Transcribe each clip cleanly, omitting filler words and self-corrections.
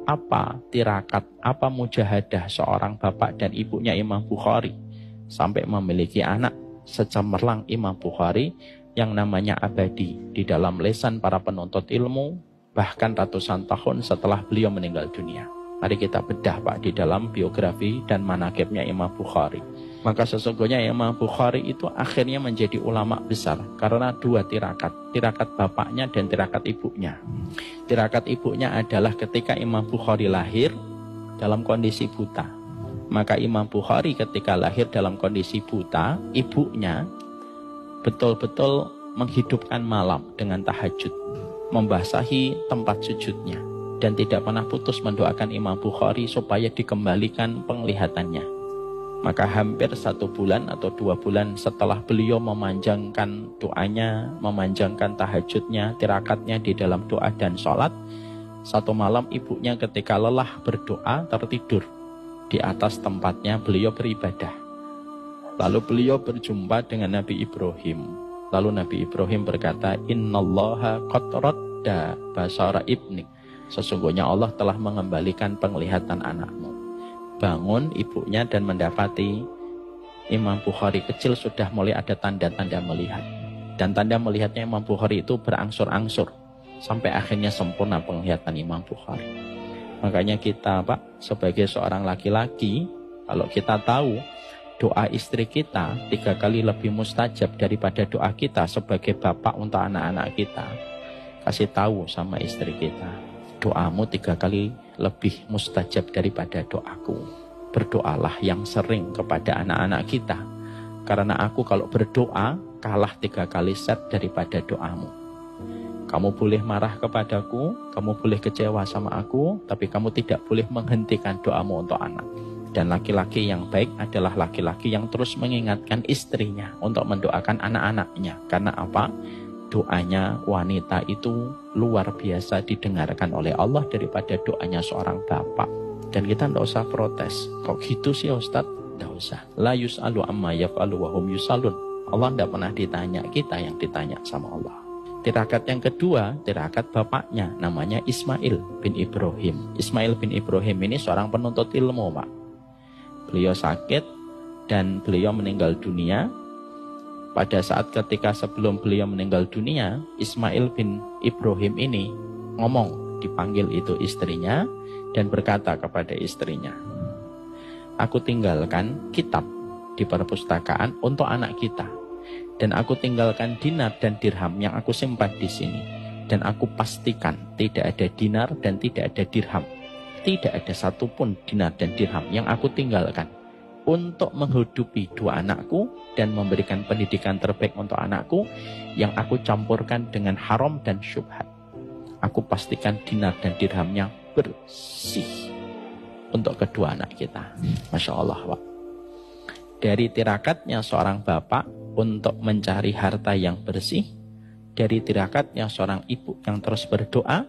apa tirakat, apa mujahadah seorang bapak dan ibunya Imam Bukhari sampai memiliki anak secemerlang Imam Bukhari yang namanya abadi di dalam lisan para penuntut ilmu bahkan ratusan tahun setelah beliau meninggal dunia. Mari kita bedah Pak di dalam biografi dan manaqibnya Imam Bukhari. Maka sesungguhnya Imam Bukhari itu akhirnya menjadi ulama besar karena dua tirakat bapaknya dan tirakat ibunya. Tirakat ibunya adalah ketika Imam Bukhari lahir dalam kondisi buta. Maka Imam Bukhari ketika lahir dalam kondisi buta, ibunya betul-betul menghidupkan malam dengan tahajud, membasahi tempat sujudnya, dan tidak pernah putus mendoakan Imam Bukhari supaya dikembalikan penglihatannya. Maka hampir 1 bulan atau 2 bulan setelah beliau memanjangkan doanya, memanjangkan tahajudnya, tirakatnya di dalam doa dan sholat, satu malam ibunya ketika lelah berdoa tertidur di atas tempatnya beliau beribadah. Lalu beliau berjumpa dengan Nabi Ibrahim. Lalu Nabi Ibrahim berkata, Innallaha qad radda basara ibnik. Sesungguhnya Allah telah mengembalikan penglihatan anakmu. Bangun ibunya dan mendapati Imam Bukhari kecil sudah mulai ada tanda-tanda melihat. Dan tanda melihatnya Imam Bukhari itu berangsur-angsur sampai akhirnya sempurna penglihatan Imam Bukhari. Makanya kita Pak sebagai seorang laki-laki, kalau kita tahu doa istri kita 3 kali lebih mustajab daripada doa kita sebagai bapak untuk anak-anak kita, kasih tahu sama istri kita, doamu 3 kali lebih mustajab daripada doaku. Berdoalah yang sering kepada anak-anak kita, karena aku kalau berdoa kalah 3 kali set daripada doamu. Kamu boleh marah kepadaku, kamu boleh kecewa sama aku, tapi kamu tidak boleh menghentikan doamu untuk anak. Dan laki-laki yang baik adalah laki-laki yang terus mengingatkan istrinya untuk mendoakan anak-anaknya. Karena apa? Doanya wanita itu luar biasa didengarkan oleh Allah daripada doanya seorang bapak. Dan kita tidak usah protes. Kok gitu sih Ustaz? Tidak usah. La yus'alu amma yaf'alu wa hum yus'alun. Allah tidak pernah ditanya, kita yang ditanya sama Allah. Tirakat yang kedua, tirakat bapaknya, namanya Ismail bin Ibrahim. Ismail bin Ibrahim ini seorang penuntut ilmu Pak. Beliau sakit dan beliau meninggal dunia. Pada saat ketika sebelum beliau meninggal dunia, Ismail bin Ibrahim ini ngomong, dipanggil itu istrinya dan berkata kepada istrinya, aku tinggalkan kitab di perpustakaan untuk anak kita, dan aku tinggalkan dinar dan dirham yang aku simpan di sini, dan aku pastikan tidak ada dinar dan tidak ada dirham, tidak ada satupun dinar dan dirham yang aku tinggalkan untuk menghidupi 2 anakku dan memberikan pendidikan terbaik untuk anakku yang aku campurkan dengan haram dan syubhat. Aku pastikan dinar dan dirhamnya bersih untuk kedua anak kita. Masya Allah Pak. Dari tirakatnya seorang bapak untuk mencari harta yang bersih, dari tirakatnya seorang ibu yang terus berdoa,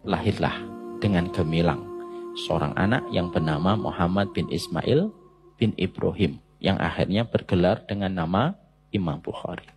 lahirlah dengan gemilang seorang anak yang bernama Muhammad bin Ismail bin Ibrahim yang akhirnya bergelar dengan nama Imam Bukhari.